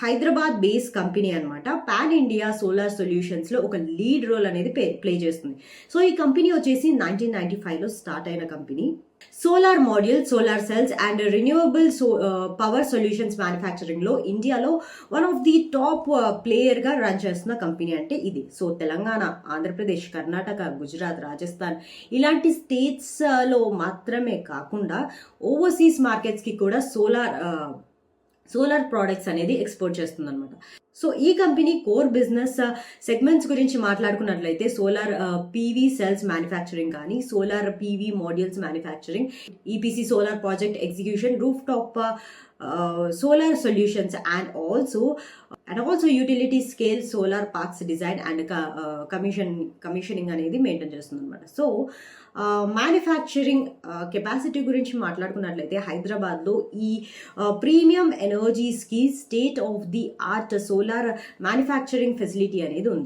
Hyderabad base company అనమాట. Pan India solar సొల్యూషన్స్లో ఒక లీడ్ రోల్ అనేది ప్లే చేస్తుంది. సో ఈ కంపెనీ వచ్చేసి 1995లో స్టార్ట్ అయిన company. Solar module, solar cells and renewable power solutions మ్యానుఫ్యాక్చరింగ్లో ఇండియాలో వన్ ఆఫ్ ది టాప్ ప్లేయర్గా రన్ చేస్తున్న కంపెనీ అంటే ఇది. సో తెలంగాణ, ఆంధ్రప్రదేశ్, కర్ణాటక, గుజరాత్, రాజస్థాన్ ఇలాంటి స్టేట్స్లో మాత్రమే కాకుండా ఓవర్సీస్ మార్కెట్స్కి కూడా సోలార్ ప్రోడక్ట్స్ అనేది ఎక్స్పోర్ట్ చేస్తుంది అనమాట. సో ఈ కంపెనీ కోర్ బిజినెస్ సెగ్మెంట్స్ గురించి మాట్లాడుకున్నట్లయితే సోలార్ పీవీ సెల్స్ మ్యానుఫ్యాక్చరింగ్ కానీ, solar PV modules manufacturing, EPC solar project execution, roof top solar solutions and also utility scale solar parks design and commissioning అనేది maintain చేస్తుంది అనమాట. So manufacturing capacity గురించి మాట్లాడుకున్నట్లయితే హైదరాబాద్లో ఈ ప్రీమియం ఎనర్జీస్కి state of the art solar manufacturing facility అనేది ఉంది.